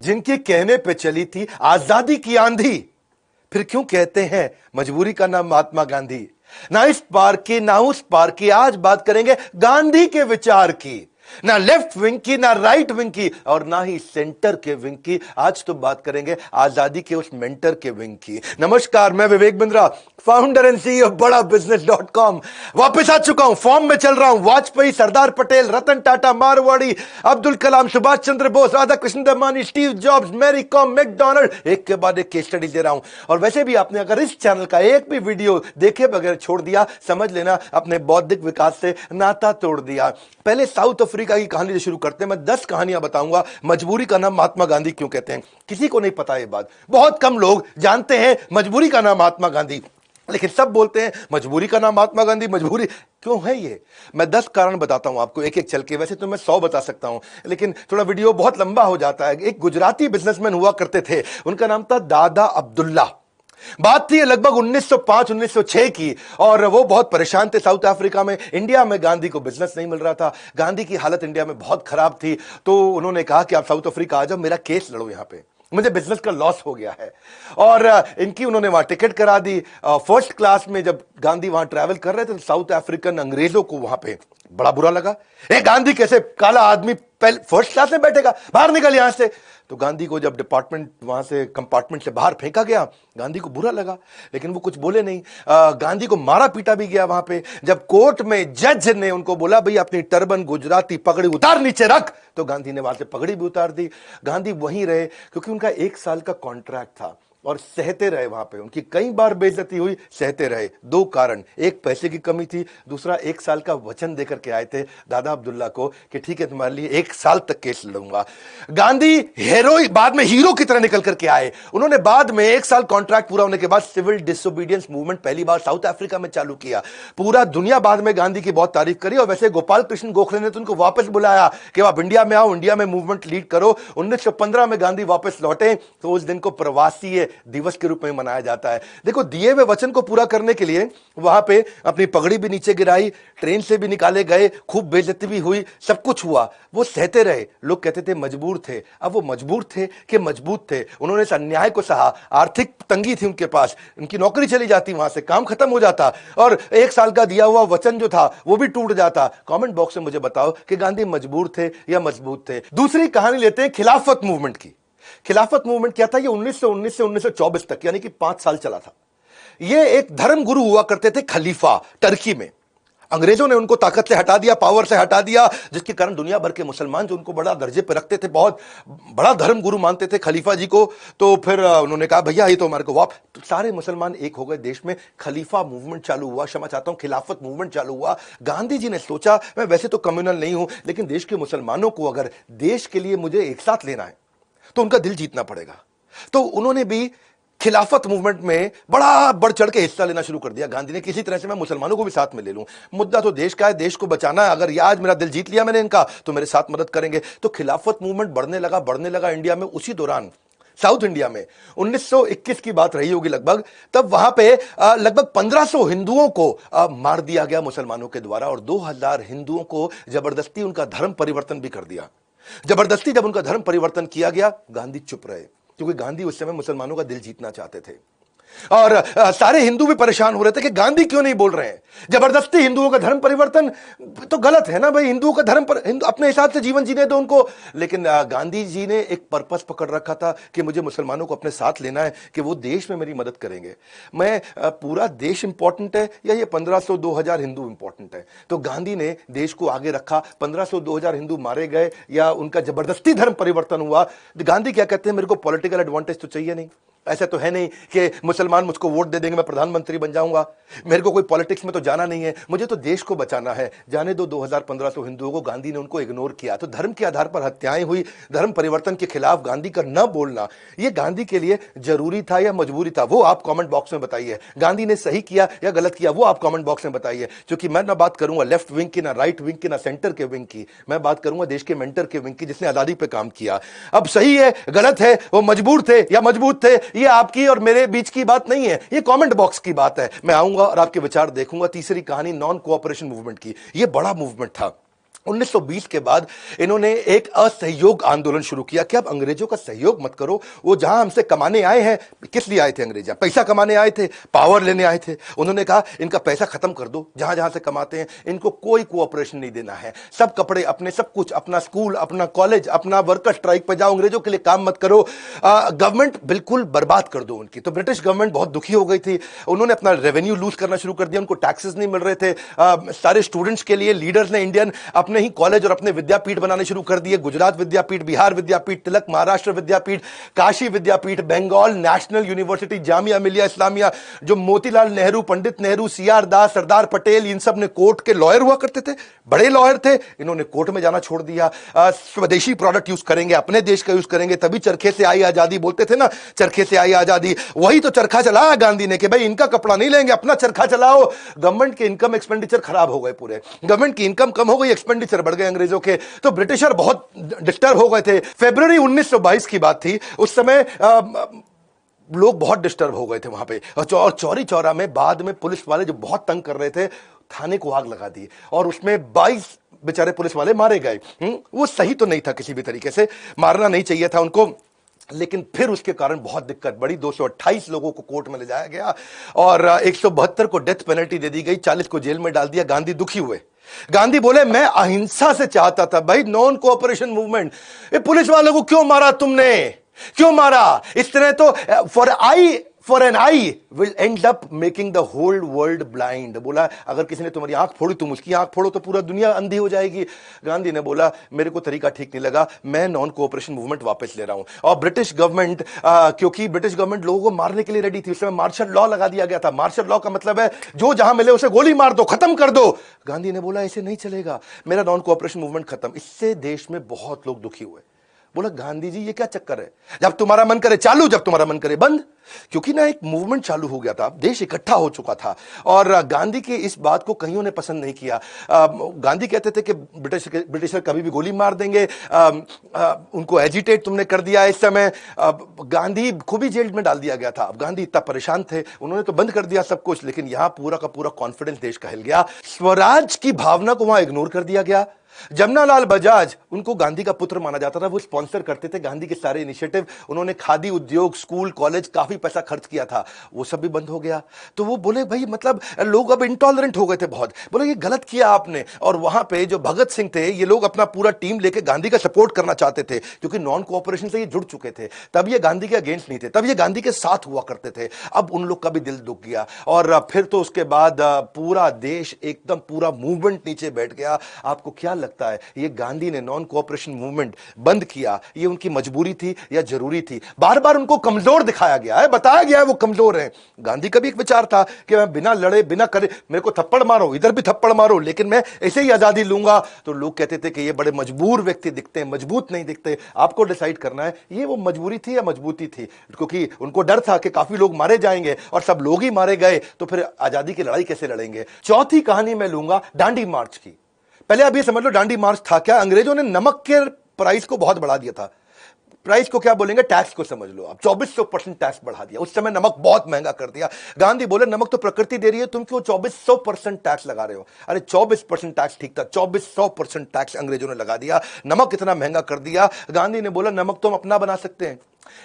जिनके कहने पे चली थी आजादी की आंधी, फिर क्यों कहते हैं मजबूरी का नाम महात्मा गांधी। ना इस पार की ना उस पार की, आज बात करेंगे गांधी के विचार की। ना लेफ्ट विंग की, ना राइट विंग की, और ना ही सेंटर के विंग की। आज तो बात करेंगे आजादी के उस मेंटर के विंग की। नमस्कार, मैं Vivek Bindra, founder and CEO बड़ा बिजनेस.com। वापस आ चुका हूं, फॉर्म में चल रहा हूं। Vajpayee, Sardar Patel, Ratan Tata, Marwari, Abdul Kalam, Subhash Chandra Bose, Radha Krishna Damani, Steve Jobs, Mary Kom, McDonald, एक के बाद एक केस स्टडी दे रहा हूं। और वैसे भी आपने अगर इस चैनल का एक भी वीडियो देखे बगैर छोड़ दिया, समझ लेना अपने बौद्धिक विकास से नाता तोड़ दिया। पहले साउथ अफ्रीका की कहानी से शुरू करते हैं। मैं 10 कहानियां बताऊंगा। मजबूरी का नाम महात्मा गांधी क्यों कहते हैं, किसी को नहीं पता ये बात। बहुत कम लोग जानते हैं मजबूरी का नाम महात्मा गांधी, लेकिन सब बोलते हैं मजबूरी का नाम महात्मा गांधी। मजबूरी क्यों है ये, मैं 10 कारण बताता हूं आपको एक एक चल के। वैसे तो मैं 100 बता सकता हूं, लेकिन थोड़ा वीडियो बहुत लंबा हो जाता है। एक गुजराती बिजनेसमैन हुआ करते थे, उनका नाम था दादा अब्दुल्ला। बात थी लगभग 1905-1906 की, और वो बहुत परेशान थे साउथ अफ्रीका में। इंडिया में गांधी को बिजनेस नहीं मिल रहा था, गांधी की हालत इंडिया में बहुत खराब थी। तो उन्होंने कहा कि आप साउथ अफ्रीका आ जाओ, मेरा केस लड़ो यहां पे, मुझे बिजनेस का लॉस हो गया है। और इनकी उन्होंने वहां टिकट करा दी। फर्स्ट क्लास में जब गांधी वहां ट्रैवल कर रहे थे, तो साउथ अफ्रीकन अंग्रेजों को वहां पे बड़ा बुरा लगा। गांधी कैसे काला आदमी पहले फर्स्ट क्लास में बैठेगा, बाहर निकल यहां से। तो गांधी को जब डिपार्टमेंट वहां से कंपार्टमेंट से बाहर फेंका गया, गांधी को बुरा लगा, लेकिन वो कुछ बोले नहीं। गांधी को मारा पीटा भी गया वहां पे। जब कोर्ट में जज ने उनको बोला भाई अपनी टर्बन गुजराती पगड़ी उतार नीचे रख, तो गांधी ने वहां से पगड़ी भी उतार दी। गांधी वहीं रहे क्योंकि उनका 1 साल का कॉन्ट्रैक्ट था, और सहते रहे वहां पे। उनकी कई बार बेइज्जती हुई, सहते रहे। 2 कारण, एक पैसे की कमी थी, दूसरा 1 साल का वचन देकर के आए थे दादा अब्दुल्ला को कि ठीक है तुम्हारे लिए 1 साल तक केस लड़ूंगा। गांधी बाद में हीरो की तरह निकल करके आए। उन्होंने बाद में 1 साल कॉन्ट्रैक्ट पूरा होने के बाद सिविल डिसोबीडियंस मूवमेंट पहली बार साउथ अफ्रीका में चालू किया। पूरा दुनिया बाद में गांधी की बहुत तारीफ करी, और वैसे गोपाल कृष्ण गोखले ने तो उनको वापस बुलाया कि आप इंडिया में आओ, इंडिया में मूवमेंट लीड करो। 1915 में गांधी वापस लौटे, तो उस दिन को प्रवासी दिवस के रूप में मनाया जाता है। देखो, दिए हुए वचन को पूरा करने के लिए वहां पे अपनी पगड़ी भी नीचे गिराई, ट्रेन से भी निकाले गए, खूब बेइज्जती भी हुई, सब कुछ हुआ। वो सहते रहे। लोग कहते थे मजबूर थे। अब वो मजबूर थे कि मजबूत थे? उन्होंने इस अन्याय को सहा। आर्थिक तंगी थी उनके पास, उनकी नौकरी चली जाती, वहां से काम खत्म हो जाता, और 1 साल का दिया हुआ वचन जो था वो भी टूट जाता। कमेंट बॉक्स में मुझे बताओ कि गांधी मजबूर थे या मजबूत थे। दूसरी कहानी लेते हैं खिलाफत मूवमेंट की। खिलाफत मूवमेंट क्या था? ये 1919 से 1924 तक, यानी कि 5 साल चला था। ये एक धर्म गुरु हुआ करते थे, खलीफा, टर्की में। अंग्रेजों ने उनको ताकत से हटा दिया, पावर से हटा दिया, जिसके कारण दुनिया भर के मुसलमान जो उनको बड़ा दर्जे पर रखते थे, बहुत बड़ा धर्म गुरु मानते थे खलीफा जी को। तो फिर उन्होंने कहा भैया ये तो हमारे को तो सारे मुसलमान एक हो गए देश में। खलीफा मूवमेंट चालू हुआ, क्षमा चाहता हूं, खिलाफत मूवमेंट चालू हुआ। गांधी जी ने सोचा मैं वैसे तो कम्युनल नहीं हूं, लेकिन देश के मुसलमानों को अगर देश के लिए मुझे एक साथ लेना है तो उनका दिल जीतना पड़ेगा। तो उन्होंने भी खिलाफत मूवमेंट में बड़ा बढ़ चढ़ के हिस्सा लेना शुरू कर दिया। गांधी ने किसी तरह से मैं मुसलमानों को भी साथ में ले लूं, मुद्दा तो देश का है, देश को बचाना है। अगर ये आज मेरा दिल जीत लिया मैंने इनका, तो मेरे साथ मदद करेंगे। तो खिलाफत मूवमेंट बढ़ने लगा इंडिया में। उसी दौरान साउथ इंडिया में 1921 की बात रही होगी लगभग, तब वहां पे लगभग 1500 हिंदुओं को मार दिया गया मुसलमानों के द्वारा, और 2000 हिंदुओं को जबरदस्ती उनका धर्म परिवर्तन भी कर दिया। जबरदस्ती जब उनका धर्म परिवर्तन किया गया, गांधी चुप रहे, क्योंकि गांधी उस समय मुसलमानों का दिल जीतना चाहते थे। और सारे हिंदू भी परेशान हो रहे थे कि गांधी क्यों नहीं बोल रहे हैं। जबरदस्ती हिंदुओं का धर्म परिवर्तन तो गलत है ना भाई, हिंदुओं का धर्म पर हिंदू अपने हिसाब से जीवन जीने दो उनको। लेकिन गांधी जी ने एक पर्पस पकड़ रखा था कि मुझे मुसलमानों को अपने साथ लेना है, कि वो देश में मेरी मदद करेंगे। मैं पूरा देश इंपॉर्टेंट है या ये 1500-2000 हिंदू इंपॉर्टेंट है? तो गांधी ने देश को आगे रखा। 1500-2000 हिंदू मारे गए या उनका जबरदस्ती धर्म परिवर्तन हुआ। गांधी क्या कहते हैं, मेरे को पॉलिटिकल एडवांटेज तो चाहिए नहीं। ऐसा तो है नहीं कि मुसलमान मुझको वोट दे देंगे मैं प्रधानमंत्री बन जाऊंगा। मेरे को कोई पॉलिटिक्स में तो जाना नहीं है, मुझे तो देश को बचाना है। जाने दो 2000-1500 हिंदुओं को। गांधी ने उनको इग्नोर किया। तो धर्म के आधार पर हत्याएं हुई। धर्म परिवर्तन के खिलाफ गांधी का न बोलना, यह गांधी के लिए जरूरी था या मजबूरी था? वो आप कमेंट बॉक्स में बताइए। गांधी ने सही किया या गलत किया, वो आप कमेंट बॉक्स में बताइए। क्योंकि मैं ना बात करूंगा लेफ्ट विंग की, ना राइट विंग की, ना सेंटर के विंग की। मैं बात करूंगा देश के मेंटर के विंग की, जिसने आजादी पे काम किया। अब सही है गलत है, वो मजबूर थे या मजबूत थे, ये आपकी और मेरे बीच की बात नहीं है, ये कमेंट बॉक्स की बात है। मैं आऊंगा और आपके विचार देखूंगा। तीसरी कहानी नॉन कोऑपरेशन मूवमेंट की। ये बड़ा मूवमेंट था। 1920 के बाद इन्होंने एक असहयोग आंदोलन शुरू किया कि अब अंग्रेजों का सहयोग मत करो। वो जहां हमसे कमाने आए हैं, किस लिए आए थे अंग्रेज? पैसा कमाने आए थे, पावर लेने आए थे। उन्होंने कहा इनका पैसा खत्म कर दो, जहां जहां से कमाते हैं इनको कोई कोऑपरेशन नहीं देना है, सब कपड़े अपने, सब कुछ अपना, स्कूल अपना, कॉलेज अपना, वर्कर स्ट्राइक पर जाओ, अंग्रेजों के लिए काम मत करो, गवर्नमेंट बिल्कुल बर्बाद कर दो उनकी। तो ब्रिटिश गवर्नमेंट बहुत दुखी हो गई थी, उन्होंने अपना रेवेन्यू लूज करना शुरू कर दिया, उनको टैक्सेस नहीं मिल रहे थे। सारे स्टूडेंट्स के लिए लीडर्स ने इंडियन अपने ही कॉलेज और अपने विद्यापीठ बनाने शुरू कर दिए। गुजरात विद्यापीठ, बिहार विद्यापीठ, तिलक महाराष्ट्र विद्यापीठ, काशी विद्यापीठ, बंगाल नेशनल यूनिवर्सिटी, जामिया मिलिया इस्लामिया, जो मोतीलाल नेहरू, पंडित नेहरू, सीआर दास, सरदार पटेल, इन सब ने कोर्ट के लॉयर हुआ करते थे, बड़े लॉयर थे, इन्होंने कोर्ट में जाना छोड़ दिया। स्वदेशी प्रोडक्ट यूज करेंगे, अपने देश का यूज करेंगे, तभी चरखे से आई आजादी बोलते थे ना, चरखे से आई आजादी। वही तो चरखा चलाया गांधी ने कि भाई इनका कपड़ा नहीं लेंगे, अपना चरखा चलाओ। गवर्नमेंट के इनकम एक्सपेंडिचर खराब हो गए, पूरे गवर्नमेंट की इनकम कम हो गई, एक्सपेंडिचर बढ़ गए अंग्रेजों के। तो ब्रिटिशर बहुत डिस्टर्ब हो गए थे। फरवरी 1922 की बात थी, उस समय लोग बहुत डिस्टर्ब हो गए थे वहां पे। और चौरी चौरा में बाद में पुलिस वाले जो बहुत तंग कर रहे थे, थाने को आग लगा दी और उसमें 22 बेचारे पुलिस वाले मारे गए। वो सही तो नहीं था, किसी भी तरीके से मारना नहीं चाहिए था उनको, लेकिन फिर उसके कारण बहुत दिक्कत बढ़ी। 228 लोगों को कोर्ट में ले जाया गया और 172 को डेथ पेनल्टी दे दी गई, 40 को जेल में डाल दिया। गांधी दुखी हुए। गांधी बोले मैं अहिंसा से चाहता था भाई, नॉन कोऑपरेशन मूवमेंट। ये पुलिस वालों को क्यों मारा तुमने, क्यों मारा? इस तरह तो for an eye will end up making the whole world blind। बोला अगर किसी ने तुम्हारी आंख फोड़ी, तुम उसकी आंख फोड़ो तो पूरा दुनिया अंधी हो जाएगी। गांधी ने बोला मेरे को तरीका ठीक नहीं लगा, मैं नॉन कोऑपरेशन मूवमेंट वापस ले रहा हूं। और ब्रिटिश गवर्नमेंट, क्योंकि ब्रिटिश गवर्नमेंट लोगों को मारने के लिए रेडी थी, उस समय मार्शल लॉ लगा दिया गया था। मार्शल लॉ का मतलब है जो जहां मिले उसे गोली मार दो, खत्म कर दो। गांधी ने बोला ऐसे नहीं चलेगा, मेरा नॉन कोऑपरेशन मूवमेंट खत्म। इससे देश में बहुत लोग दुखी हुए। बोला गांधी जी ये क्या चक्कर है, जब तुम्हारा मन करे चालू, जब तुम्हारा मन करे बंद। क्योंकि ना एक मूवमेंट चालू हो गया था, देश इकट्ठा हो चुका था। और गांधी की इस बात को कईयों ने पसंद नहीं किया। गांधी कहते थे कि ब्रिटिशर कभी भी गोली मार देंगे, उनको एजिटेट तुमने कर दिया। इस समय गांधी को भी जेल में डाल दिया गया था। अब गांधी इतना परेशान थे, उन्होंने तो बंद कर दिया सब कुछ, लेकिन यहां पूरा का पूरा कॉन्फिडेंस देश का हिल गया। स्वराज की भावना को वहां इग्नोर कर दिया गया। जमनालाल बजाज, उनको गांधी का पुत्र माना जाता था, वो स्पॉन्सर करते थे गांधी के सारे इनिशिएटिव। उन्होंने खादी उद्योग, स्कूल, कॉलेज, काफी पैसा खर्च किया था, वो सब भी बंद हो गया। तो वो बोले भाई मतलब लोग अब इंटॉलरेंट हो गए थे बहुत, बोले ये गलत किया आपने। और वहां पे जो भगत सिंह थे, ये लोग अपना पूरा टीम लेके गांधी का सपोर्ट करना चाहते थे, क्योंकि नॉन कोऑपरेशन से ये जुड़ चुके थे। तब ये गांधी के अगेंस्ट नहीं थे, तब ये गांधी के साथ हुआ करते थे। अब उन लोग का भी दिल दुख गया और फिर तो उसके बाद पूरा देश एकदम, पूरा मूवमेंट नीचे बैठ गया। आपको क्या लगता है ये गांधी ने नॉन कोऑपरेशन मूवमेंट बंद किया, ये उनकी मजबूरी थी या जरूरी थी? बार बार उनको कमजोर दिखाया गया है, बताया गया है वो कमजोर हैं। गांधी का भी एक विचार था कि मैं बिना लड़े, बिना करे, मेरे को थप्पड़ मारो, इधर भी थप्पड़ मारो, लेकिन मैं ऐसे ही आजादी लूंगा। तो लोग कहते थे कि ये बड़े मजबूर व्यक्ति दिखते हैं, मजबूत नहीं दिखते, आपको डिसाइड करना है ये वो मजबूरी थी या मजबूती थी। क्योंकि उनको डर था कि काफी लोग मारे जाएंगे, और सब लोग ही मारे गए तो फिर आजादी की लड़ाई कैसे लड़ेंगे। चौथी कहानी मैं लूंगा दांडी मार्च की। पहले आप ये समझ लो दांडी मार्च था क्या। अंग्रेजों ने नमक के प्राइस को बहुत बढ़ा दिया था। प्राइस को क्या बोलेंगे, टैक्स को समझ लो आप। 2400% टैक्स बढ़ा दिया, उस समय नमक बहुत महंगा कर दिया। गांधी बोले नमक तो प्रकृति दे रही है, तुम क्यों 2400% टैक्स लगा रहे हो? अरे 24% टैक्स ठीक था, 2400% टैक्स अंग्रेजों ने लगा दिया, नमक इतना महंगा कर दिया। गांधी ने बोला नमक तो हम अपना बना सकते हैं।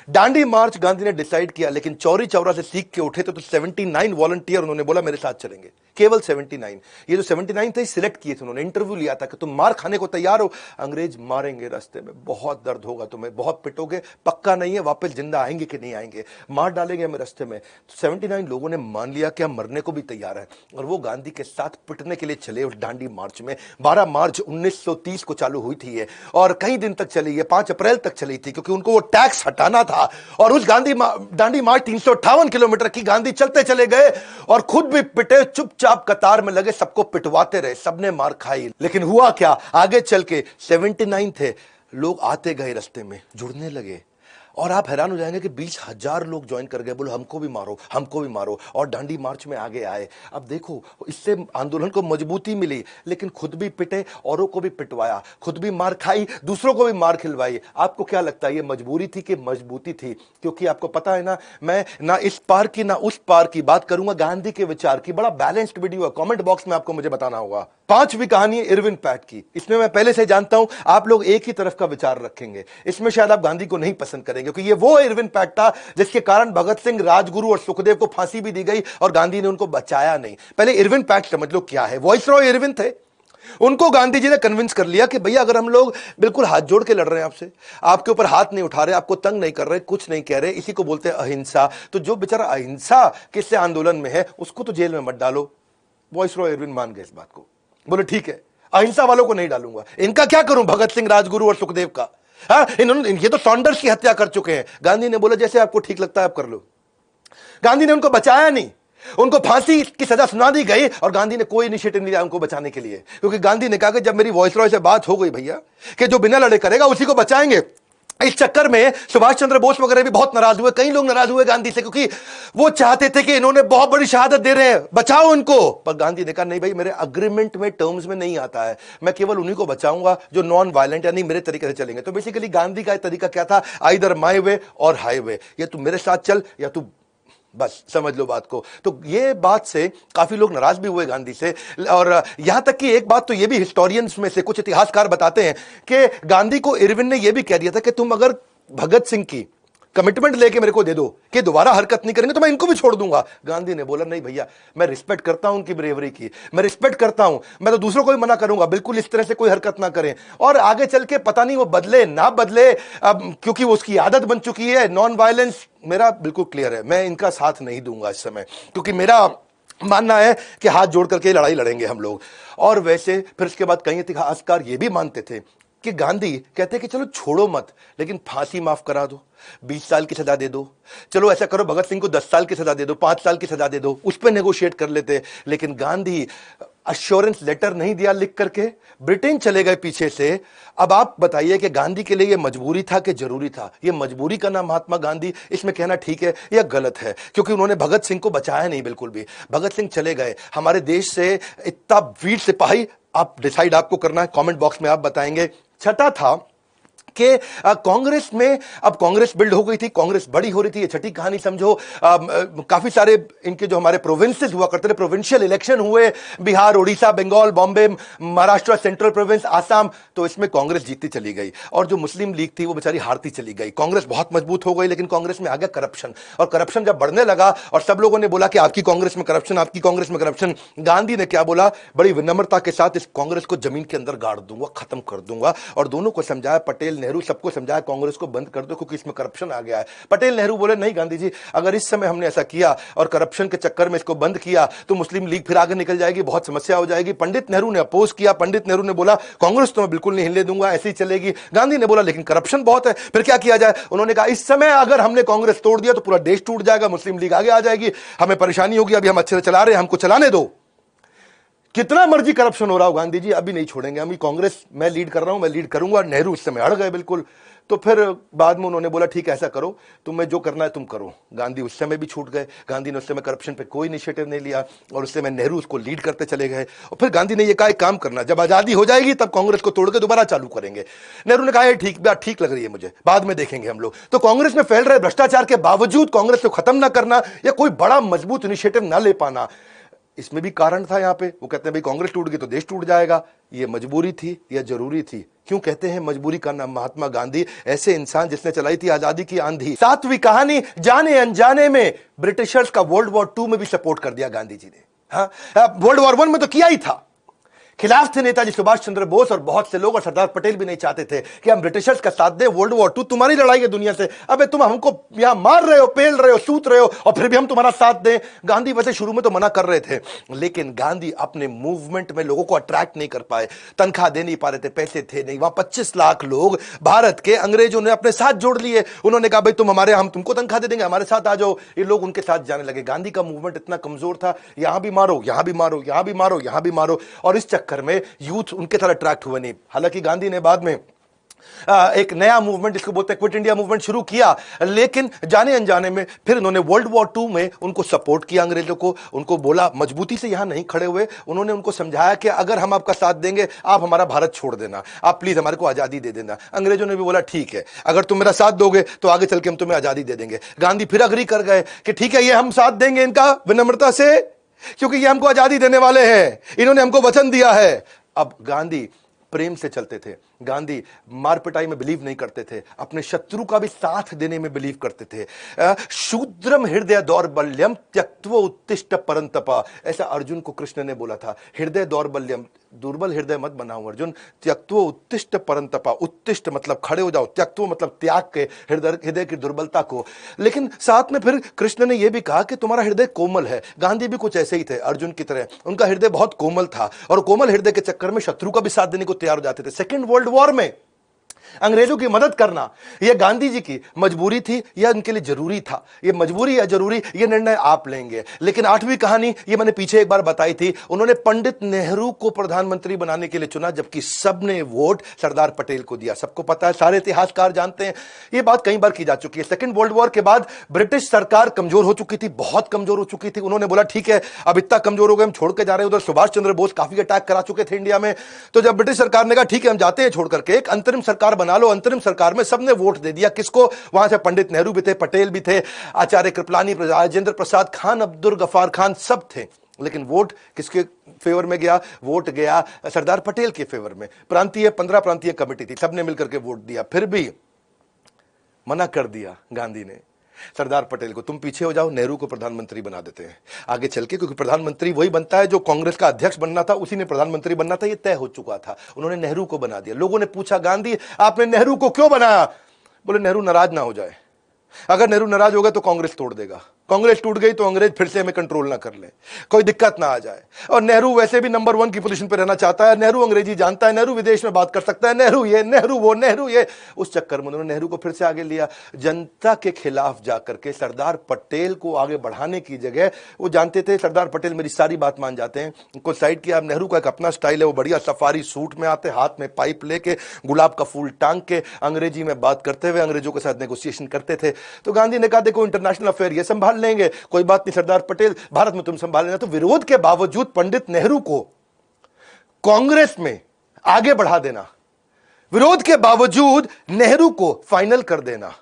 दांडी मार्च गांधी ने डिसाइड किया, लेकिन चौरी चौरा से सीख के उठे तो 79 वॉलंटियर उन्होंने बोला मेरे साथ चलेंगे, केवल 79। ये जो 79 थे सिलेक्ट किए थे उन्होंने, इंटरव्यू लिया था कि तुम मार खाने को तैयार हो? अंग्रेज मारेंगे रास्ते में, बहुत दर्द होगा तुम्हें, बहुत पिटोगे, पक्का नहीं है वापस जिंदा आएंगे कि नहीं आएंगे, मार डालेंगे हमें रास्ते में। तो 79 लोगों ने मान लिया कि हम मरने को भी तैयार है, और वो गांधी के साथ पिटने के लिए चले उस दांडी मार्च में। 12 मार्च 1930 को चालू हुई थी ये, और कई दिन तक चली, ये 5 अप्रैल तक चली थी, क्योंकि उनको वो टैक्स हटाना था। और उस दांडी मार्च 358 किलोमीटर की, गांधी चलते चले गए और खुद भी पिटे, चुपचाप कतार में लगे, सबको पिटवाते रहे, सबने मार खाई। लेकिन हुआ क्या, आगे चल के 79 थे, लोग आते गए रास्ते में, जुड़ने लगे, और आप हैरान हो जाएंगे कि 20,000 लोग ज्वाइन कर गए, बोलो हमको भी मारो, हमको भी मारो, और दांडी मार्च में आगे आए। अब देखो, इससे आंदोलन को मजबूती मिली, लेकिन खुद भी पिटे, औरों को भी पिटवाया, खुद भी मार खाई, दूसरों को भी मार खिलवाई। आपको क्या लगता है ये मजबूरी थी कि मजबूती थी? क्योंकि आपको पता है ना, मैं ना इस पार की ना उस पार की बात करूंगा, गांधी के विचार की। बड़ा बैलेंस्ड वीडियो है, कमेंट बॉक्स में आपको मुझे बताना होगा। 5वीं कहानी इरविन पैट की। इसमें मैं पहले से जानता हूं आप लोग एक ही तरफ का विचार रखेंगे, इसमें शायद आप गांधी को नहीं पसंद करेंगे, क्योंकि ये वो इरविन पैट था जिसके कारण भगत सिंह, राजगुरु और सुखदेव को फांसी भी दी गई और गांधी ने उनको बचाया नहीं। पहले इरविन पैट समझ लो क्या है। वॉइसरॉय इरविन थे, उनको गांधी जी ने कन्विंस कर लिया कि भैया अगर हम लोग बिल्कुल हाथ जोड़ के लड़ रहे हैं आपसे, आपके ऊपर हाथ नहीं उठा रहे, आपको तंग नहीं कर रहे, कुछ नहीं कह रहे, इसी को बोलते हैं अहिंसा, तो जो बेचारा अहिंसा किससे आंदोलन में है उसको तो जेल में मत डालो। वॉइसरॉय इरविन मान गए इस बात को, बोले ठीक है, अहिंसा वालों को नहीं डालूंगा। इनका क्या करूं, भगत सिंह, राजगुरु और सुखदेव का? हाँ, इन्होंने, ये तो सॉन्डर्स की हत्या कर चुके हैं। गांधी ने बोला जैसे आपको ठीक लगता है आप कर लो। गांधी ने उनको बचाया नहीं, उनको फांसी की सजा सुना दी गई और गांधी ने कोई इनिशिएटिव नहीं लिया उनको बचाने के लिए, क्योंकि गांधी ने कहा कि जब मेरी वॉइसरॉय से बात हो गई भैया कि जो बिना लड़े करेगा उसी को बचाएंगे। इस चक्कर में सुभाष चंद्र बोस वगैरह भी बहुत नाराज हुए, कई लोग नाराज हुए गांधी से, क्योंकि वो चाहते थे कि इन्होंने बहुत बड़ी शहादत दे रहे हैं, बचाओ इनको। पर गांधी ने कहा नहीं भाई, मेरे अग्रीमेंट में, टर्म्स में नहीं आता है, मैं केवल उन्हीं को बचाऊंगा जो नॉन वायलेंट यानी मेरे तरीके से चलेंगे। तो बेसिकली गांधी का तरीका क्या था, आइदर माय वे और हाईवे, या तू मेरे साथ चल या तू, बस समझ लो बात को। तो ये बात से काफी लोग नाराज भी हुए गांधी से, और यहां तक कि एक बात तो ये भी हिस्टोरियंस में से कुछ इतिहासकार बताते हैं कि गांधी को इरविन ने यह भी कह दिया था कि तुम अगर भगत सिंह की कमिटमेंट लेके मेरे को दे दो कि दोबारा हरकत नहीं करेंगे तो मैं इनको भी छोड़ दूंगा। गांधी ने बोला नहीं भैया, मैं रिस्पेक्ट करता हूं उनकी ब्रेवरी की, मैं रिस्पेक्ट करता हूं, मैं तो दूसरों को भी मना करूंगा, बिल्कुल इस तरह से कोई हरकत ना करें। और आगे चल के पता नहीं वो बदले ना बदले, अब क्योंकि वो उसकी आदत बन चुकी है। नॉन वायलेंस मेरा बिल्कुल क्लियर है, मैं इनका साथ नहीं दूंगा इस समय, क्योंकि मेरा मानना है कि हाथ जोड़ करके लड़ाई लड़ेंगे हम लोग। और वैसे फिर उसके बाद कई इतिहासकार ये भी मानते थे कि गांधी कहते कि चलो छोड़ो मत, लेकिन फांसी माफ करा दो, 20 साल की सजा दे दो, चलो ऐसा करो भगत सिंह को 10 साल की सजा दे दो, 5 साल की सजा दे दो, उस पर नेगोशिएट कर लेते। लेकिन गांधी अश्योरेंस लेटर नहीं दिया लिख करके, ब्रिटेन चले गए पीछे से। अब आप बताइए कि गांधी के लिए यह मजबूरी था कि जरूरी था? यह मजबूरी का नाम महात्मा गांधी, इसमें कहना ठीक है या गलत है? क्योंकि उन्होंने भगत सिंह को बचाया नहीं बिल्कुल भी। भगत सिंह चले गए, हमारे देश से इतना वीर सिपाही, आप डिसाइड आपको करना है, कमेंट बॉक्स में आप बताएंगे। छठा था कि कांग्रेस में, अब कांग्रेस बिल्ड हो गई थी, कांग्रेस बड़ी हो रही थी, ये छठी कहानी समझो। काफी सारे इनके जो हमारे प्रोविंसेस हुआ करते थे, प्रोविंशियल इलेक्शन हुए, बिहार, उड़ीसा, बंगाल, बॉम्बे, महाराष्ट्र, सेंट्रल प्रोविंस, आसाम, तो इसमें कांग्रेस जीतती चली गई और जो मुस्लिम लीग थी वो बेचारी हारती चली गई। कांग्रेस बहुत मजबूत हो गई, लेकिन कांग्रेस में आ गया करप्शन, और करप्शन जब बढ़ने लगा और सब लोगों ने बोला कि आपकी कांग्रेस में करप्शन, आपकी कांग्रेस में करप्शन, गांधी ने क्या बोला, बड़ी विनम्रता के साथ इस कांग्रेस को जमीन के अंदर गाड़ दूंगा, खत्म कर दूंगा। और दोनों को समझाया, पटेल, नेहरू, सबको समझाया कांग्रेस को बंद कर दो क्योंकि इसमें करप्शन आ गया है। पटेल, नेहरू बोले नहीं गांधी जी, अगर इस समय हमने ऐसा किया और करप्शन के चक्कर में इसको बंद किया तो मुस्लिम लीग फिर आगे निकल जाएगी, बहुत समस्या हो जाएगी। पंडित नेहरू ने अपोज किया, पंडित नेहरू ने बोला कांग्रेस तो मैं बिल्कुल नहीं हिलने दूंगा, ऐसी चलेगी। गांधी ने बोला लेकिन करप्शन बहुत है, फिर क्या किया जाए? उन्होंने कहा इस समय अगर हमने कांग्रेस तोड़ दिया तो पूरा देश टूट जाएगा, मुस्लिम लीग आगे आ जाएगी, हमें परेशानी होगी, अभी हम अच्छे से चला रहे हैं, हमको चलाने दो, कितना मर्जी करप्शन हो रहा हो गांधी जी अभी नहीं छोड़ेंगे, हम कांग्रेस मैं लीड कर रहा हूं, मैं लीड करूंगा। नेहरू उस समय अड़ गए बिल्कुल। तो फिर बाद में उन्होंने बोला ठीक है ऐसा करो, तुम्हें जो करना है तुम करो। गांधी उस समय भी छूट गए, गांधी ने उस समय करप्शन पे कोई इनिशिएटिव नहीं लिया और उस समय नेहरू उसको लीड करते चले गए। और फिर गांधी ने ये कहा एक काम करना, जब आजादी हो जाएगी तब कांग्रेस को तोड़ के दोबारा चालू करेंगे। नेहरू ने कहा ठीक, बात ठीक लग रही है मुझे, बाद में देखेंगे हम लोग। तो कांग्रेस में फैल रहे भ्रष्टाचार के बावजूद कांग्रेस को खत्म ना करना या कोई बड़ा मजबूत इनिशिएटिव ना ले पाना, इसमें भी कारण था। यहां पे वो कहते हैं भाई कांग्रेस टूट गई तो देश टूट जाएगा। ये मजबूरी थी या जरूरी थी? क्यों कहते हैं मजबूरी का नाम महात्मा गांधी? ऐसे इंसान जिसने चलाई थी आजादी की आंधी। 7वीं कहानी, जाने अनजाने में ब्रिटिशर्स का वर्ल्ड वॉर 2 में भी सपोर्ट कर दिया गांधी जी ने। हाँ, वर्ल्ड वॉर 1 में तो किया ही था, खिलाफ थे नेताजी सुभाष चंद्र बोस और बहुत से लोग, और सरदार पटेल भी नहीं चाहते थे कि हम ब्रिटिशर्स का साथ दें। वर्ल्ड वॉर 2 तुम्हारी लड़ाई है दुनिया से, अबे तुम हमको यहां मार रहे हो, पेल रहे हो, सूत रहे हो, और फिर भी हम तुम्हारा साथ दें। गांधी वैसे शुरू में तो मना कर रहे थे, लेकिन गांधी अपने मूवमेंट में लोगों को अट्रैक्ट नहीं कर पाए, तनख्वाह दे नहीं पा रहे थे, पैसे थे नहीं। वहां 25 लाख लोग भारत के अंग्रेजों ने अपने साथ जोड़ लिए। उन्होंने कहा भाई तुम हमारे, हम तुमको तनख्वाह दे देंगे, हमारे साथ आ जाओ। ये लोग उनके साथ जाने लगे। गांधी का मूवमेंट इतना कमजोर था, यहां भी मारो, यहां भी मारो, यहां भी मारो, यहां भी मारो, और इस चक्कर में यूथ उनके तरह अट्रैक्ट हुए नहीं। हालांकि गांधी ने बाद में एक नया मूवमेंट जिसको बोलते हैं क्विट इंडिया मूवमेंट शुरू किया, लेकिन जाने अनजाने में फिर उन्होंने वर्ल्ड वॉर 2 में उनको सपोर्ट किया अंग्रेजों को, उनको बोला मजबूती से यहां नहीं खड़े हुए, उन्होंने उनको समझाया कि अगर हम आपका साथ देंगे आप हमारा भारत छोड़ देना, आप प्लीज हमारे को आजादी दे देना। अंग्रेजों ने भी बोला ठीक है, अगर तुम मेरा साथ दोगे तो आगे चल के हम तुम्हें आजादी दे देंगे। गांधी फिर अग्री कर गए कि ठीक है, ये हम साथ देंगे इनका विनम्रता से, क्योंकि ये हमको आजादी देने वाले हैं, इन्होंने हमको वचन दिया है। अब गांधी प्रेम से चलते थे, गांधी मार पिटाई में बिलीव नहीं करते थे, अपने शत्रु का भी साथ देने में बिलीव करते थे। शूद्रम हृदय दौर्बल्यम त्यक्त्वा उत्तिष्ठ परंतपा, ऐसा अर्जुन को कृष्ण ने बोला था। हृदय दौर्बल्यम, दुर्बल हृदय मत बनाओ अर्जुन, त्यक्त्वा उत्तिष्ठ परंतपा, उत्तिष्ठ मतलब खड़े हो जाओ, त्यक्त्वा मतलब त्याग के हृदय की दुर्बलता को। लेकिन साथ में फिर कृष्ण ने यह भी कहा कि तुम्हारा हृदय कोमल है। गांधी भी कुछ ऐसे ही थे अर्जुन की तरह, उनका हृदय बहुत कोमल था और कोमल हृदय के चक्कर में शत्रु का भी साथ देने को तैयार हो जाते थे। सेकेंड वर्ल्ड वॉर में अंग्रेजों की मदद करना यह गांधी जी की मजबूरी थी या उनके लिए जरूरी था? यह मजबूरी या जरूरी, यह निर्णय आप लेंगे। लेकिन आठवीं कहानी ये मैंने पीछे एक बार बताई थी, उन्होंने पंडित नेहरू को प्रधानमंत्री बनाने के लिए चुना, जबकि सबने वोट सरदार पटेल को दिया। सबको पता है, सारे इतिहासकार जानते हैं, यह बात कई बार की जा चुकी है। सेकेंड वर्ल्ड वॉर के बाद ब्रिटिश सरकार कमजोर हो चुकी थी, बहुत कमजोर हो चुकी थी। उन्होंने बोला ठीक है, अब इतना कमजोर हो गए, हम छोड़ के जा रहे हैं। उधर सुभाष चंद्र बोस काफी अटैक करा चुके थे इंडिया में, तो जब ब्रिटिश सरकार ने कहा ठीक है हम जाते हैं छोड़ करके, एक अंतरिम सरकार बना लो। अंतरिम सरकार में सबने वोट दे दिया, किसको? वहां से पंडित नेहरू भी थे, पटेल भी थे, आचार्य कृपलानी, राजेंद्र प्रसाद खान, अब्दुल गफार खान, सब थे। लेकिन वोट किसके फेवर में गया? वोट गया सरदार पटेल के फेवर में। प्रांतीय 15 प्रांतीय कमेटी थी, सबने मिलकर के वोट दिया, फिर भी मना कर दिया गांधी ने सरदार पटेल को, तुम पीछे हो जाओ, नेहरू को प्रधानमंत्री बना देते हैं आगे चल के, क्योंकि प्रधानमंत्री वही बनता है जो कांग्रेस का अध्यक्ष बनना था, उसी ने प्रधानमंत्री बनना था, ये तय हो चुका था। उन्होंने नेहरू को बना दिया। लोगों ने पूछा गांधी आपने नेहरू को क्यों बनाया? बोले नेहरू नाराज ना हो जाए, अगर नेहरू नाराज होगा तो कांग्रेस तोड़ देगा, कांग्रेस टूट गई तो अंग्रेज फिर से हमें कंट्रोल ना कर ले, कोई दिक्कत ना आ जाए। और नेहरू वैसे भी नंबर 1 की पोजीशन पे रहना चाहता है, नेहरू अंग्रेजी जानता है, नेहरू विदेश में बात कर सकता है, नेहरू ये नेहरू वो नेहरू ये। उस चक्कर में उन्होंने नेहरू को फिर से आगे लिया। जनता के खिलाफ जाकर के सरदार पटेल को आगे बढ़ाने की जगह, वो जानते थे सरदार पटेल मेरी सारी बात मान जाते हैं, उनको साइड किया। नेहरू का एक अपना स्टाइल है, वो बढ़िया सफारी सूट में आते, हाथ में पाइप लेके, गुलाब का फूल टांग के, अंग्रेजी में बात करते हुए अंग्रेजों के साथ नेगोशिएशन करते थे। तो गांधी ने कहा देखो इंटरनेशनल अफेयर ये संभाल लेंगे, कोई बात नहीं सरदार पटेल, भारत में तुम संभाल लेना। तो विरोध के बावजूद पंडित नेहरू को कांग्रेस में आगे बढ़ा देना, विरोध के बावजूद नेहरू को फाइनल कर देना,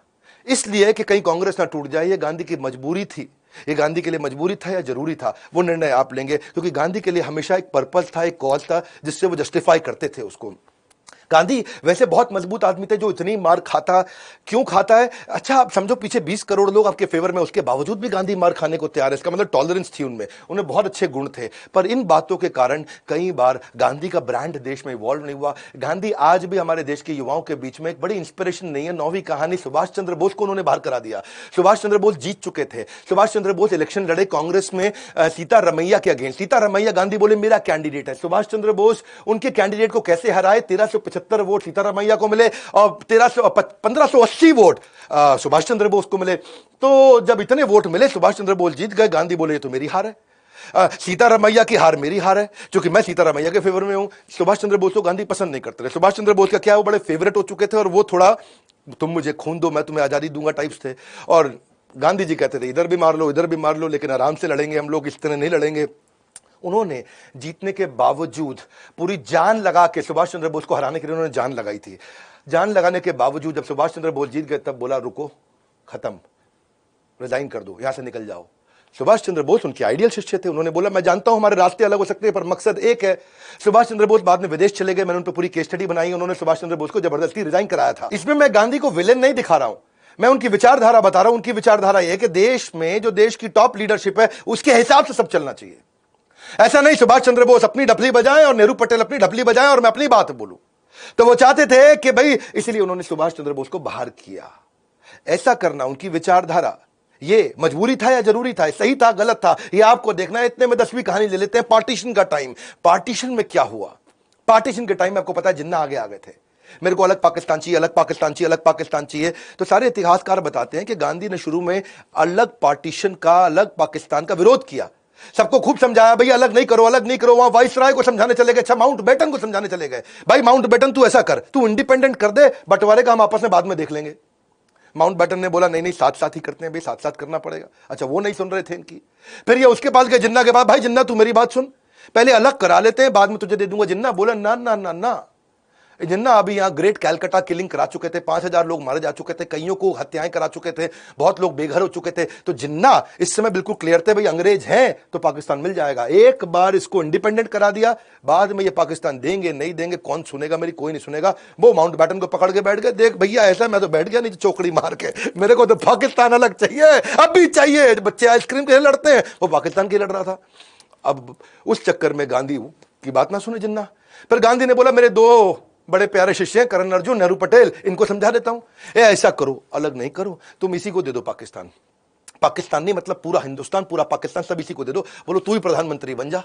इसलिए कि कहीं कांग्रेस ना टूट जाए, ये गांधी की मजबूरी थी। ये गांधी के लिए मजबूरी था या जरूरी था, वो निर्णय आप लेंगे, क्योंकि गांधी के लिए हमेशा एक पर्पस था, एक कॉज था, जिससे वो जस्टिफाई करते थे उसको। गांधी वैसे बहुत मजबूत आदमी थे, जो इतनी मार खाता क्यों खाता है? अच्छा आप समझो, पीछे 20 करोड़ लोग आपके फेवर में, उसके बावजूद भी गांधी मार खाने को तैयार है, इसका मतलब टॉलरेंस थी उनमें, उन्हें बहुत अच्छे गुण थे। पर इन बातों के कारण कई बार गांधी का ब्रांड देश में इवॉल्व नहीं हुआ। गांधी आज भी हमारे देश के युवाओं के बीच में एक बड़ी इंस्पिरेशन नहीं है। 9वीं कहानी, सुभाष चंद्र बोस को उन्होंने बाहर करा दिया। सुभाष चंद्र बोस जीत चुके थे, सुभाष चंद्र बोस इलेक्शन लड़े कांग्रेस में सीतारमैया के अगेंस्ट। सीतारमैया, गांधी बोले मेरा कैंडिडेट है। सुभाष चंद्र बोस उनके कैंडिडेट को कैसे हराए? 1375 वोट सीतारमैया को मिले और 1580 वोट सुभाष चंद्र बोस को मिले। तो जब इतने वोट मिले, सुभाष चंद्र बोस जीत गए। गांधी बोले ये तो मेरी हार है, सीतारमैया की हार मेरी हार है, क्योंकि मैं सीतारमैया के फेवर में हूं। सुभाष चंद्र बोस को गांधी पसंद नहीं करते थे। सुभाष चंद्र बोस का क्या, वो बड़े फेवरेट हो चुके थे और वो थोड़ा तुम मुझे खून दो मैं तुम्हें आजादी दूंगा टाइप्स थे। और गांधी जी कहते थे इधर भी मार लो इधर भी मार लो, लेकिन आराम से लड़ेंगे हम लोग, इस तरह नहीं लड़ेंगे। उन्होंने जीतने के बावजूद पूरी जान लगा के, सुभाष चंद्र बोस को हराने के लिए उन्होंने जान लगाई थी। जान लगाने के बावजूद जब सुभाष चंद्र बोस जीत गए, तब बोला रुको, खत्म, रिजाइन कर दो, यहां से निकल जाओ। सुभाष चंद्र बोस उनके आइडियल शिष्य थे। उन्होंने बोला मैं जानता हूं हमारे रास्ते अलग हो सकते हैं, पर मकसद एक है। सुभाष चंद्र बोस बाद में विदेश चले गए, मैंने उन पर पूरी केस स्टडी बनाई। उन्होंने सुभाष चंद्र बोस को जबरदस्ती रिजाइन कराया था। इसमें मैं गांधी को विलेन नहीं दिखा रहा हूं, मैं उनकी विचारधारा बता रहा हूं। उनकी विचारधारा यह है कि देश में जो देश की टॉप लीडरशिप है उसके हिसाब से सब चलना चाहिए। ऐसा नहीं सुभाष चंद्र बोस अपनी ढपली बजाएं और नेहरू पटेल अपनी ढपली बजाएं और मैं अपनी बात बोलूं। तो वो चाहते थे कि भाई, इसलिए उन्होंने सुभाष चंद्र बोस को बाहर किया। ऐसा करना उनकी विचारधारा, ये मजबूरी था या जरूरी था, सही था गलत था, ये आपको देखना है। इतने में 10वीं कहानी ले लेते हैं, पार्टीशन का टाइम। पार्टीशन में क्या हुआ? पार्टीशन के टाइम में आपको पता है जिन्ना आगे आ गए थे, मेरे को अलग पाकिस्तान चाहिए, अलग पाकिस्तान चाहिए, अलग पाकिस्तान चाहिए। तो सारे इतिहासकार बताते हैं कि गांधी ने शुरू में अलग पार्टीशन का, अलग पाकिस्तान का विरोध किया, सबको खूब समझाया, भैया अलग नहीं करो, अलग नहीं करो। वहां वाइसराय को समझाने चले गए, अच्छा माउंट बेटन को समझाने चले गए, भाई माउंट बेटन तू ऐसा कर, तू इंडिपेंडेंट कर दे, बंटवारे का हम आपस में बाद में देख लेंगे। माउंट बेटन ने बोला नहीं नहीं, साथ साथ ही करते हैं भाई, साथ साथ करना पड़ेगा। अच्छा वो नहीं सुन रहे थे इनकी। फिर ये उसके पास गए जिन्ना के पास, भाई जिन्ना तू मेरी बात सुन, पहले अलग करा लेते हैं, बाद में तुझे दे दूंगा। जिन्ना बोला ना ना ना ना, जिन्ना अभी यहां ग्रेट कैलकाटा किलिंग करा चुके थे, 5,000 लोग मारे जा चुके थे, कईयों को हत्याएं करा चुके थे, बहुत लोग बेघर हो चुके थे। तो जिन्ना इस समय बिल्कुल क्लियर थे, भाई अंग्रेज हैं तो पाकिस्तान मिल जाएगा। एक बार इसको इंडिपेंडेंट करा दिया, बाद में ये पाकिस्तान देंगे नहीं देंगे कौन सुनेगा मेरी, कोई नहीं सुनेगा। वो माउंट बैटन को पकड़ के बैठ गए, देख भैया ऐसा मैं तो बैठ गया नहीं चौकड़ी मार के, मेरे को तो पाकिस्तान अलग चाहिए, अब भी चाहिए। बच्चे आइसक्रीम के लिए लड़ते हैं, वो पाकिस्तान के लिए लड़ रहा था। अब उस चक्कर में गांधी की बात ना सुने जिन्ना। फिर गांधी ने बोला मेरे दो बड़े प्यारे शिष्य हैं, करण अर्जुन, नेहरू पटेल, इनको समझा देता हूं, ऐसा करो, अलग नहीं करो, तुम इसी को दे दो पाकिस्तान। पाकिस्तान नहीं मतलब पूरा हिंदुस्तान, पूरा पाकिस्तान, सब इसी को दे दो। बोलो तू ही प्रधानमंत्री बन जा।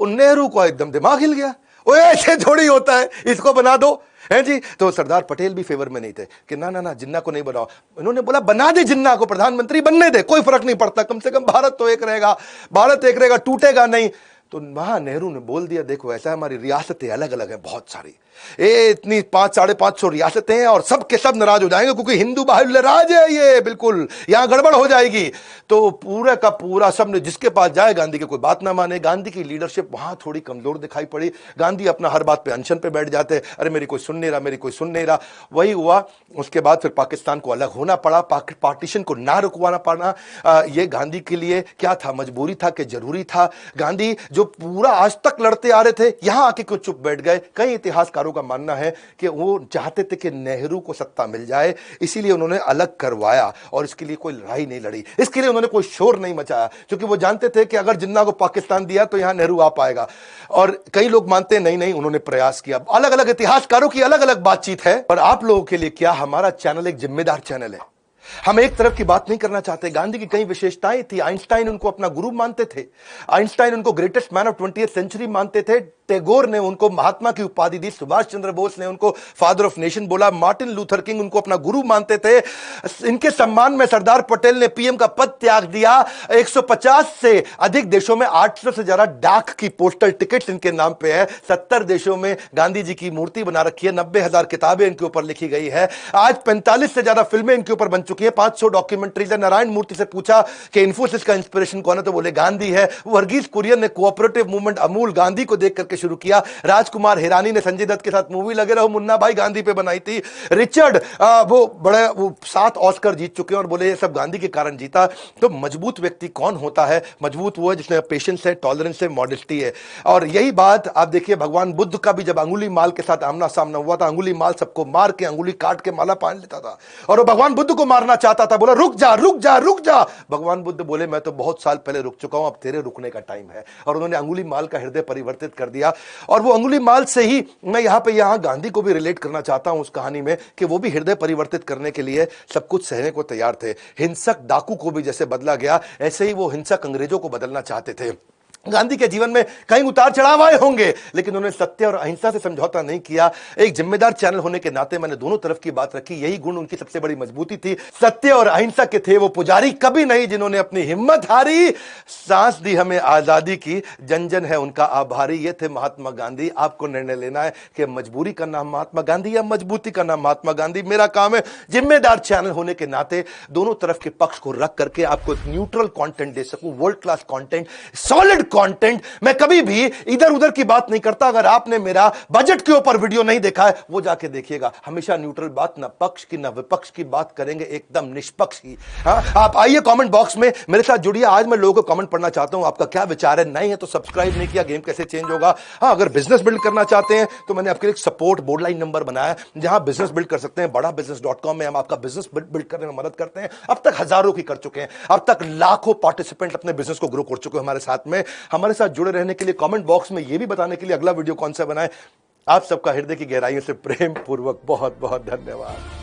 और नेहरू को एकदम दिमाग हिल गया, ओए ऐसे थोड़ी होता है, इसको बना दो है जी। तो सरदार पटेल भी फेवर में नहीं थे कि ना ना ना जिन्ना को नहीं बनाओ। इन्होंने बोला बना दे, जिन्ना को प्रधानमंत्री बनने दे, कोई फर्क नहीं पड़ता, कम से कम भारत तो एक रहेगा, भारत एक रहेगा, टूटेगा नहीं। तो वहां नेहरू ने बोल दिया देखो ऐसा हमारी रियासतें अलग अलग हैं बहुत सारी, ये इतनी 500-550 रियासतें हैं और सब के सब नाराज हो जाएंगे क्योंकि हिंदू बाहुल्य राज है ये, बिल्कुल यहां गड़बड़ हो जाएगी। तो पूरा का पूरा सब ने जिसके पास जाए गांधी की कोई बात ना माने। गांधी की लीडरशिप वहां थोड़ी कमजोर दिखाई पड़ी। गांधी अपना हर बात पे अनशन पे बैठ जाते, अरे मेरी कोई सुन नहीं रहा, मेरी कोई सुन नहीं रहा। वही हुआ। उसके बाद फिर पाकिस्तान को अलग होना पड़ा, पार्टीशन को ना रुकवाना पड़ा। ये गांधी के लिए क्या था, मजबूरी था कि जरूरी था। गांधी जो पूरा आज तक लड़ते आ रहे थे, यहां आके कुछ चुप बैठ गए। कई इतिहासकारों का मानना है कि वो चाहते थे कि नेहरू को सत्ता मिल जाए, इसीलिए उन्होंने अलग करवाया और इसके लिए कोई लड़ाई नहीं लड़ी, इसके लिए उन्होंने कोई शोर नहीं मचाया, क्योंकि वो जानते थे कि अगर जिन्ना को पाकिस्तान दिया तो यहां नेहरू आ पाएगा। और कई लोग मानते नहीं नहीं, उन्होंने प्रयास किया। अलग अलग इतिहासकारों की अलग अलग बातचीत है, पर आप लोगों के लिए क्या, हमारा चैनल एक जिम्मेदार चैनल है। हम एक तरफ की बात नहीं करना चाहते। गांधी की कई विशेषताएं थी। आइंस्टाइन उनको अपना गुरु मानते थे, आइंस्टाइन उनको greatest man of 20th century मानते थे। टैगोर ने उनको महात्मा की उपाधि दी, सुभाष चंद्र बोस ने उनको फादर ऑफ नेशन बोला, मार्टिन लूथर किंग उनको अपना गुरु मानते थे। इनके सम्मान में सरदार पटेल ने पीएम का पद त्याग दिया। 150 से अधिक देशों में 800 से ज्यादा डाक की पोस्टल टिकट्स इनके नाम पे है। 70 देशों में गांधी जी की मूर्ति बना रखी है, 90,000 किताबें इनके ऊपर लिखी गई है। आज 45 से ज्यादा फिल्में इनके ऊपर बन चुकी है, 500 डॉक्यूमेंट्रीज है। नारायण मूर्ति से पूछा कि इन्फोसिस का इंस्पिरेशन कौन है, तो बोले गांधी है। वर्गीज कुरियन ने कोऑपरेटिव मूवमेंट अमूल गांधी को देख करके शुरू किया। राजकुमार हिरानी ने संजय दत्त के साथ मूवी लगे रहो मुन्ना भाई गांधी पे बनाई थी। रिचर्ड वो 7 ऑस्कर जीत चुके हैं और बोले ये सब गांधी के कारण जीता। तो मजबूत व्यक्ति कौन होता है? मजबूत वो है जिसमें पेशेंस है, टॉलरेंस है, मॉडेस्टी है। और यही बात आप देखिए भगवान बुद्ध का भी जब अंगुली माल के साथ आमना सामना हुआ था, अंगुली माल सबको मार के अंगुली काट के माला पहन लेता था और वो भगवान बुद्ध को मारना चाहता था। बोला रुक जा रुक जा रुक जा। भगवान बुद्ध बोले मैं तो बहुत साल पहले रुक चुका हूं, अब तेरे रुकने का टाइम है। और उन्होंने अंगुली माल का हृदय परिवर्तित कर दिया। और वो अंगुली माल से ही मैं यहां गांधी को भी रिलेट करना चाहता हूं उस कहानी में कि वो भी हृदय परिवर्तित करने के लिए सब कुछ सहने को तैयार थे। हिंसक डाकू को भी जैसे बदला गया, ऐसे ही वो हिंसक अंग्रेजों को बदलना चाहते थे। गांधी के जीवन में कई उतार चढ़ाव आए होंगे, लेकिन उन्होंने सत्य और अहिंसा से समझौता नहीं किया। एक जिम्मेदार चैनल होने के नाते मैंने दोनों तरफ की बात रखी, यही गुण उनकी सबसे बड़ी मजबूती थी। सत्य और अहिंसा के थे वो पुजारी, कभी नहीं जिन्होंने अपनी हिम्मत हारी। सांस दी हमें आजादी की, जन जन है उनका आभारी। ये थे महात्मा गांधी। आपको निर्णय लेना है कि मजबूरी का नाम महात्मा गांधी या मजबूती का नाम महात्मा गांधी। मेरा काम है जिम्मेदार चैनल होने के नाते दोनों तरफ के पक्ष को रख करके आपको एक न्यूट्रल कंटेंट दे सकूं, world class content, solid content. मैं कभी भी इधर उधर की बात नहीं करता। अगर आपने मेरा बजट के ऊपर वीडियो नहीं देखा है वो जाके देखिएगा। हमेशा न्यूट्रल बात, ना पक्ष की ना विपक्ष की बात करेंगे, एकदम निष्पक्ष की। हाँ, आप आइए कमेंट बॉक्स में मेरे साथ जुड़िए। आज मैं लोगों को कमेंट पढ़ना चाहता हूं, आपका क्या विचार है। नहीं है तो सब्सक्राइब नहीं किया, गेम कैसे चेंज होगा। हाँ, अगर बिजनेस बिल्ड करना चाहते हैं तो मैंने आपके लिए सपोर्ट बोर्डलाइन नंबर बनाया जहां बिजनेस बिल्ड कर सकते हैं। badabusiness.com में हम आपका बिजनेस बिल्ड करने में मदद करते हैं। अब तक हजारों की कर चुके हैं, अब तक लाखों पार्टिसिपेंट अपने बिजनेस को ग्रो कर चुके हैं हमारे साथ में। हमारे साथ जुड़े रहने के लिए, कमेंट बॉक्स में यह भी बताने के लिए अगला वीडियो कौन सा बनाए, आप सबका हृदय की गहराइयों से प्रेम पूर्वक बहुत बहुत धन्यवाद।